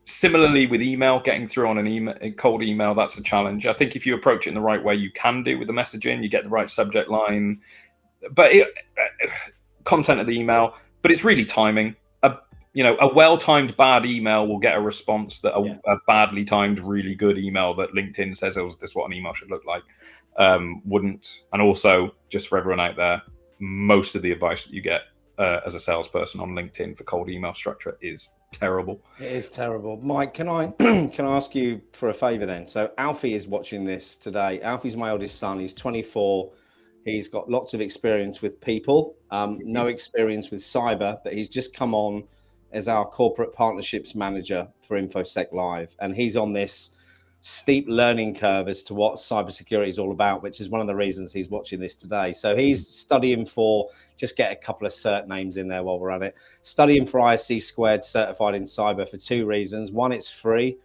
Similarly with email, getting through on a cold email, that's a challenge. I think if you approach it in the right way, you can do with the messaging. You get the right subject line, but content of the email. But it's really timing. a well-timed bad email will get a response that a badly timed really good email that LinkedIn says, oh, this is what an email should look like, wouldn't. And also, just for everyone out there, most of the advice that you get as a salesperson on LinkedIn for cold email structure is terrible. It is terrible. Mike, can I can I ask you for a favor then? So Alfie is watching this today. Alfie's my oldest son. He's 24. He's got lots of experience with people, no experience with cyber, but he's just come on as our corporate partnerships manager for InfoSec Live. And he's on this steep learning curve as to what cybersecurity is all about, which is one of the reasons he's watching this today. So he's studying for, just get a couple of cert names in there while we're at it, studying for ISC squared certified in cyber for 2 reasons. 1, it's free.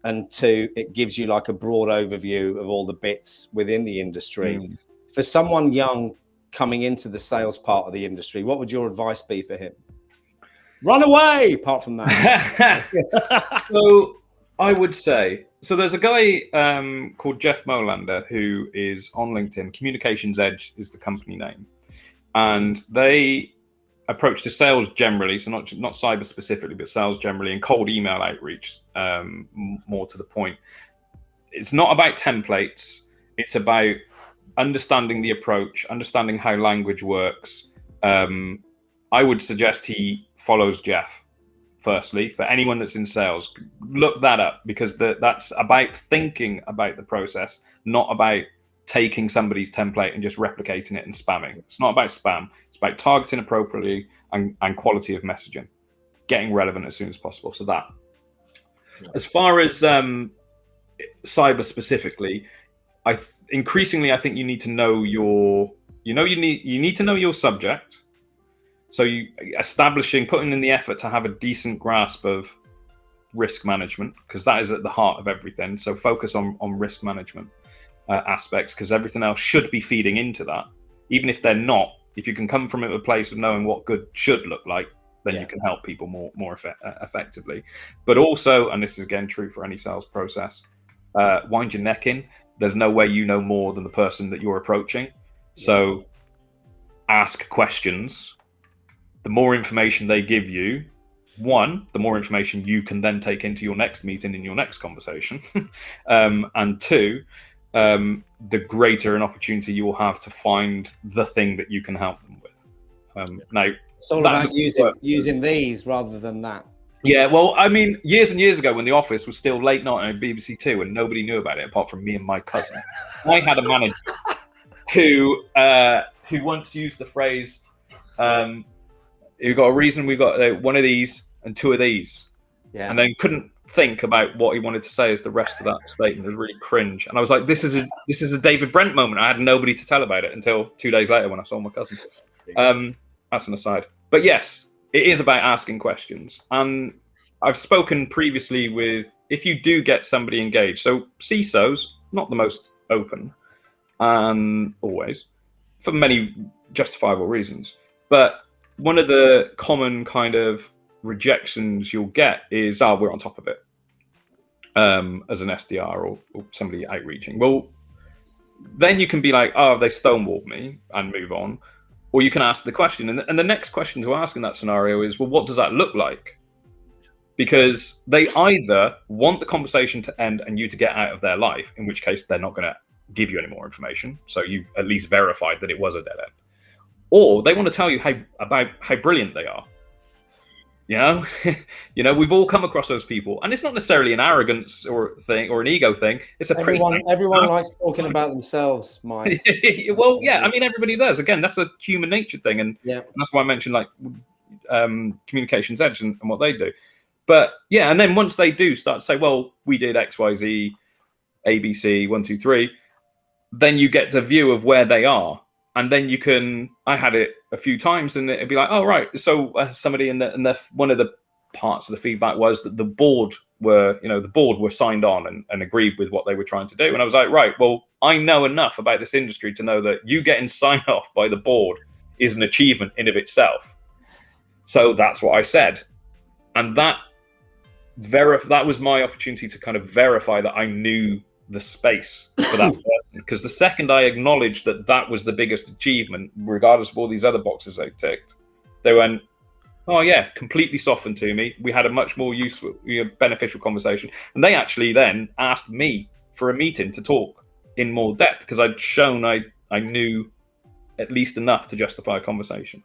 And 2, it gives you like a broad overview of all the bits within the industry. For someone young coming into the sales part of the industry, what would your advice be for him? Run away, apart from that. So I would say, so there's a guy called Jeff Molander who is on LinkedIn. Communications Edge is the company name. And they approach to sales generally, so not cyber specifically, but sales generally, and cold email outreach, more to the point. It's not about templates. It's about understanding the approach, understanding how language works. I would suggest he follows Jeff. Firstly, for anyone that's in sales, look that up, because that's about thinking about the process, not about taking somebody's template and just replicating it and spamming. It's not about spam. It's about targeting appropriately and quality of messaging, getting relevant as soon as possible. So that. As far as cyber specifically, increasingly I think you need to know you need to know your subject. So putting in the effort to have a decent grasp of risk management, because that is at the heart of everything. So focus on risk management aspects, because everything else should be feeding into that. Even if they're not, if you can come from a place of knowing what good should look like, then you can help people more effectively. But also, and this is again true for any sales process, wind your neck in. There's no way you know more than the person that you're approaching. So ask questions. The more information they give you, the more information you can then take into your next meeting, in your next conversation. And 2, the greater an opportunity you will have to find the thing that you can help them with. Now, it's all about using these rather than that. Yeah, well, I mean, years and years ago when The Office was still late night on BBC Two and nobody knew about it apart from me and my cousin, I had a manager who once used the phrase, "We've got a reason, we've got one of these and 2 of these," and then couldn't think about what he wanted to say as the rest of that statement. It was really cringe, and I was like, "This is a David Brent moment." I had nobody to tell about it until 2 days later when I saw my cousin. That's an aside, but yes, it is about asking questions. And I've spoken previously with, if you do get somebody engaged, so CISOs, not the most open, always, for many justifiable reasons, but one of the common kind of rejections you'll get is, we're on top of it, as an SDR or somebody outreaching. Well, then you can be like, they stonewalled me, and move on. Or you can ask the question. And the next question to ask in that scenario is, well, what does that look like? Because they either want the conversation to end and you to get out of their life, in which case they're not going to give you any more information. So you've at least verified that it was a dead end. Or they want to tell you how brilliant they are. We've all come across those people, and it's not necessarily an arrogance or thing or an ego thing. It's everyone likes talking about themselves, Mike. Well, yeah, I mean, everybody does. Again, that's a human nature thing, and that's why I mentioned like Communications Edge and what they do. But yeah, and then once they do start to say, well, we did X, Y, Z, ABC, 1, 2, 3, then you get the view of where they are. And then you can, I had it a few times and it'd be like, oh, right. So somebody in the one of the parts of the feedback was that the board were signed on and agreed with what they were trying to do. And I was like, right, well, I know enough about this industry to know that you getting signed off by the board is an achievement in of itself. So that's what I said. And that was my opportunity to kind of verify that I knew the space for that person, because the second I acknowledged that was the biggest achievement, regardless of all these other boxes they ticked, they went, Oh yeah, completely softened to me. We had a much more useful, beneficial conversation, and they actually then asked me for a meeting to talk in more depth because I'd shown I knew at least enough to justify a conversation.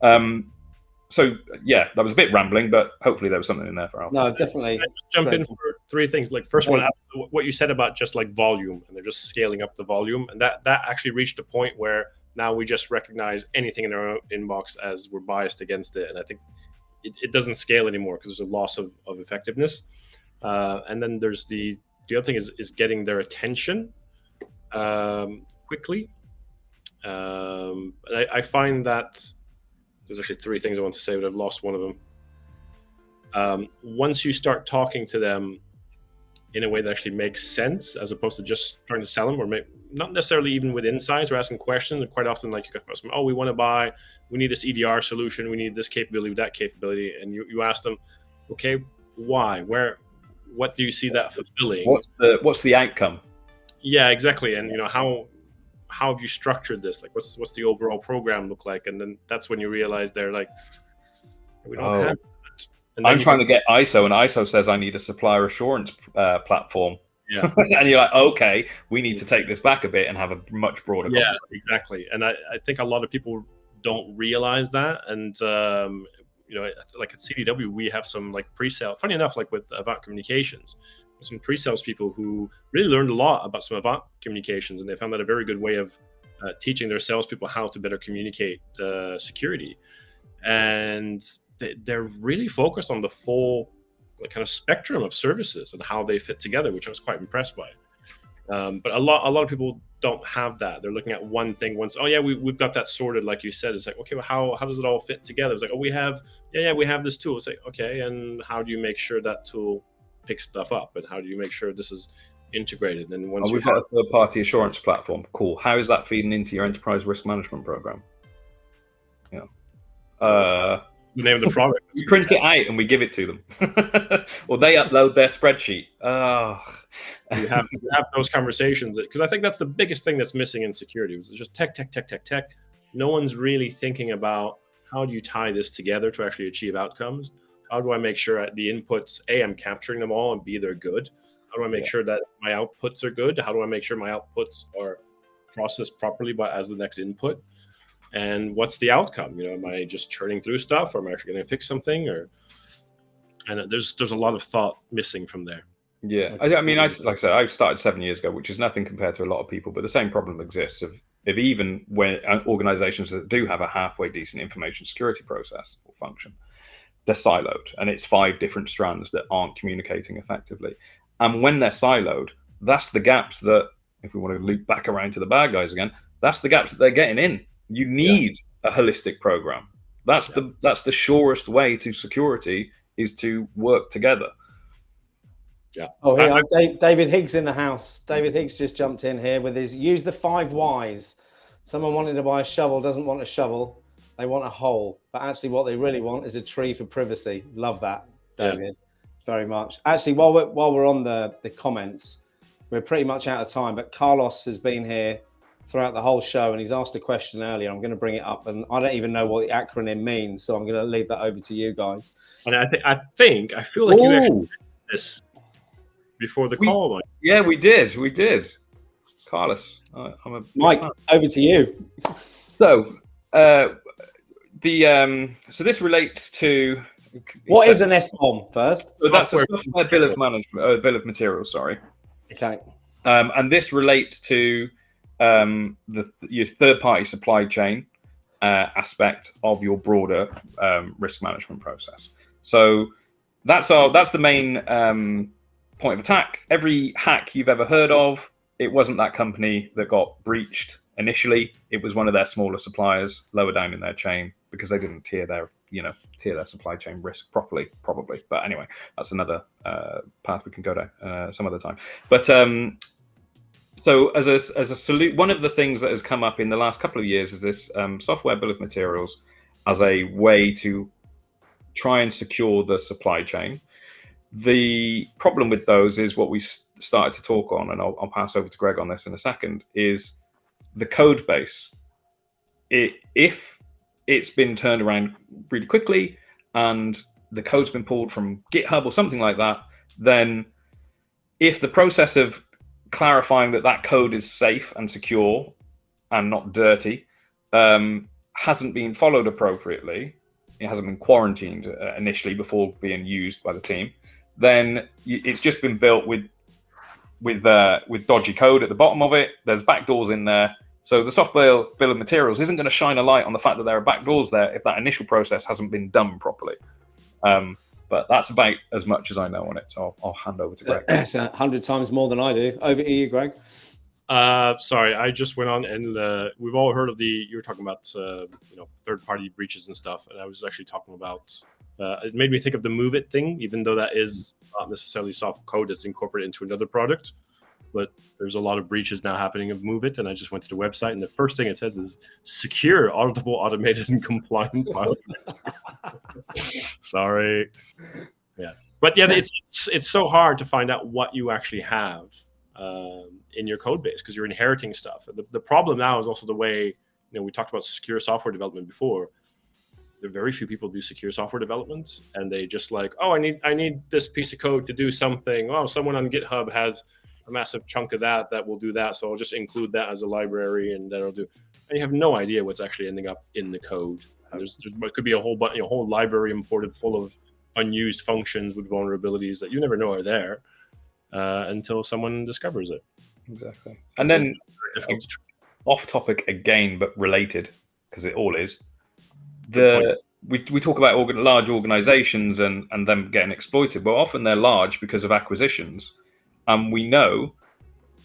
So yeah, that was a bit rambling, but hopefully there was something in there for Alfie. No, definitely. Can I just jump in for three things. Like first one, what you said about just like volume, and they're just scaling up the volume, and that actually reached a point where now we just recognize anything in our inbox as we're biased against it, and I think it doesn't scale anymore because there's a loss of effectiveness. And then there's the other thing is getting their attention quickly. And I find that there's actually three things I want to say, but I've lost one of them. Once you start talking to them in a way that actually makes sense, as opposed to just trying to sell them, or not necessarily even with insights or asking questions, and quite often like you got customers, we want to buy, we need this EDR solution, we need this capability, that capability, and you ask them, okay, why, what do you see that fulfilling? What's the outcome? Yeah, exactly. And how have you structured this? Like, what's the overall program look like? And then that's when you realize they're like, we don't have that. And I'm trying to get ISO, and ISO says I need a supplier assurance platform. Yeah. And you're like, okay, we need to take this back a bit and have a much broader conversation. Yeah, exactly. And I think a lot of people don't realize that. And like at CDW, we have some like pre-sale. Funny enough, like with Avant Communications, some pre-sales people who really learned a lot about some Avant Communications, and they found that a very good way of teaching their salespeople how to better communicate security. And they're really focused on the full kind of spectrum of services and how they fit together, which I was quite impressed by. But a lot of people don't have that. They're looking at one thing once. Oh yeah, we've got that sorted, like you said. It's like, okay, well, how does it all fit together? It's like, oh, we have this tool. It's like, okay, and how do you make sure that tool picks stuff up, and how do you make sure this is integrated? And once we've got a third-party assurance platform. Cool. How is that feeding into your enterprise risk management program? Yeah. The name of the product. We print it out and we give it to them, or they upload their spreadsheet. You have those conversations, because I think that's the biggest thing that's missing in security. It's just tech. No one's really thinking about how do you tie this together to actually achieve outcomes. How do I make sure the inputs, A, I'm capturing them all, and B, they're good? How do I make sure that my outputs are good? How do I make sure my outputs are processed properly as the next input? And what's the outcome? Am I just churning through stuff, or am I actually going to fix something? And there's a lot of thought missing from there. Yeah, I mean, like I said, I started 7 years ago, which is nothing compared to a lot of people, but the same problem exists of even when organizations that do have a halfway decent information security process or function, they're siloed, and it's 5 different strands that aren't communicating effectively. And when they're siloed, that's the gaps that, if we want to loop back around to the bad guys again, that's the gaps that they're getting in. You need a holistic program. That's the surest way to security, is to work together. Yeah. Oh, here, David Higgs in the house. David Higgs just jumped in here with his use the 5 whys. Someone wanting to buy a shovel doesn't want a shovel. They want a hole. But actually what they really want is a tree for privacy. Love that, David. Very much. Actually, while we're on the comments, we're pretty much out of time, but Carlos has been here throughout the whole show, and he's asked a question earlier. I'm going to bring it up, and I don't even know what the acronym means, so I'm going to leave that over to you guys. And I feel like you actually did this before the call. Mike. Yeah, we did. Carlos, Mike, over to you. So, so this relates to what is an SBOM first? So that's a software bill of management, bill of materials. Sorry. Okay. And this relates to your third-party supply chain aspect of your broader risk management process. So that's the main point of attack. Every hack you've ever heard of, it wasn't that company that got breached initially. It was one of their smaller suppliers lower down in their chain, because they didn't tier their supply chain risk properly, probably. But anyway, that's another path we can go down some other time. But so as a salute, one of the things that has come up in the last couple of years is this software bill of materials as a way to try and secure the supply chain. The problem with those is what we started to talk on, and I'll pass over to Greg on this in a second, is the code base. If it's been turned around really quickly and the code's been pulled from GitHub or something like that, then if the process of clarifying that code is safe and secure and not dirty hasn't been followed appropriately, it hasn't been quarantined initially before being used by the team, then it's just been built with dodgy code at the bottom of it. There's backdoors in there. So the software bill of materials isn't going to shine a light on the fact that there are backdoors there if that initial process hasn't been done properly. But that's about as much as I know on it. So I'll hand over to Greg. It's 100 times more than I do. Over to you, Greg. Sorry, I just went on and we've all heard of you were talking about, third-party breaches and stuff. And I was actually talking about, it made me think of the Move It thing, even though that is not necessarily soft code that's incorporated into another product. But there's a lot of breaches now happening of Move It. And I just went to the website, and the first thing it says is secure, auditable, automated, and compliant. Sorry. Yeah. But yeah, it's so hard to find out what you actually have in your code base because you're inheriting stuff. The problem now is also the way, we talked about secure software development before. There are very few people do secure software development, and they just like, oh, I need this piece of code to do something. Oh, someone on GitHub has a massive chunk of that will do that, so I'll just include that as a library, and then it'll do. And you have no idea what's actually ending up in the code. There could be a whole library imported full of unused functions with vulnerabilities that you never know are there until someone discovers it. Exactly. And then off topic again, but related, because it all is. We talk about large organizations and them getting exploited, but often they're large because of acquisitions. And we know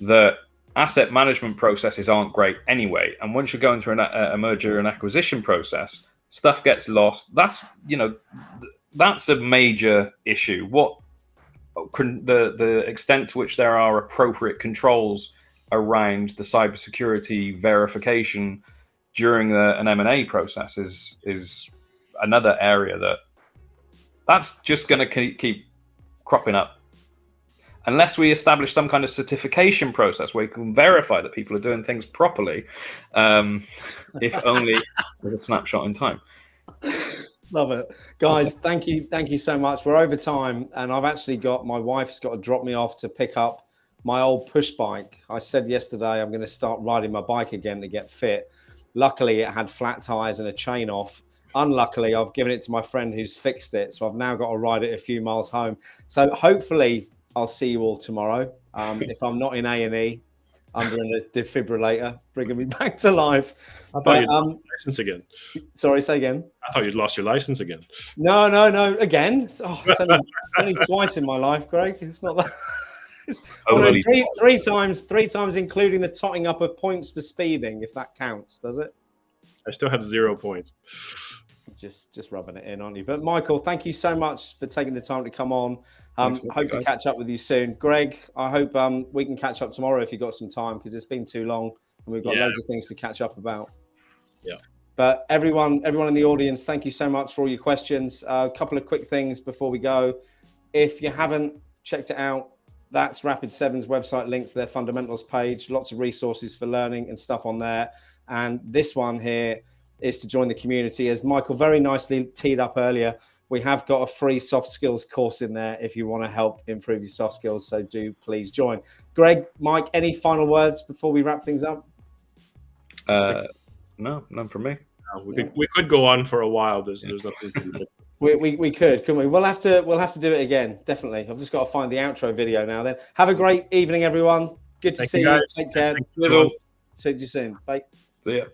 that asset management processes aren't great anyway. And once you're going through a merger and acquisition process, stuff gets lost. That's a major issue. What the extent to which there are appropriate controls around the cybersecurity verification during an M&A process is another area that's just going to keep cropping up. Unless we establish some kind of certification process where you can verify that people are doing things properly, if only with a snapshot in time. Love it. Guys, thank you so much. We're over time, and I've actually my wife's got to drop me off to pick up my old push bike. I said yesterday I'm going to start riding my bike again to get fit. Luckily, it had flat tires and a chain off. Unluckily, I've given it to my friend who's fixed it, so I've now got to ride it a few miles home. So hopefully I'll see you all tomorrow. If I'm not in A&E under a defibrillator, bringing me back to life. I thought you'd lost your license again. Sorry, say again. I thought you'd lost your license again. No. Again? It's only twice in my life, Greg. It's not that. Three times, including the totting up of points for speeding, if that counts, does it? I still have 0 points. Just rubbing it in, aren't you? But Michael, thank you so much for taking the time to come on. Hope to catch up with you soon. Greg, I hope we can catch up tomorrow if you've got some time, because it's been too long and we've got loads of things to catch up about. Yeah. But everyone in the audience, thank you so much for all your questions. A couple of quick things before we go. If you haven't checked it out, that's Rapid7's website, link to their fundamentals page. Lots of resources for learning and stuff on there. And this one here is to join the community. As Michael very nicely teed up earlier, we have got a free soft skills course in there if you want to help improve your soft skills. So do please join. Greg, Mike, any final words before we wrap things up? No, none from me. We could go on for a while. There's nothing to say. We could, couldn't we? We'll have to do it again, definitely. I've just got to find the outro video now. Then have a great evening, everyone. Good to see you. Take care. See you soon. Bye. See ya.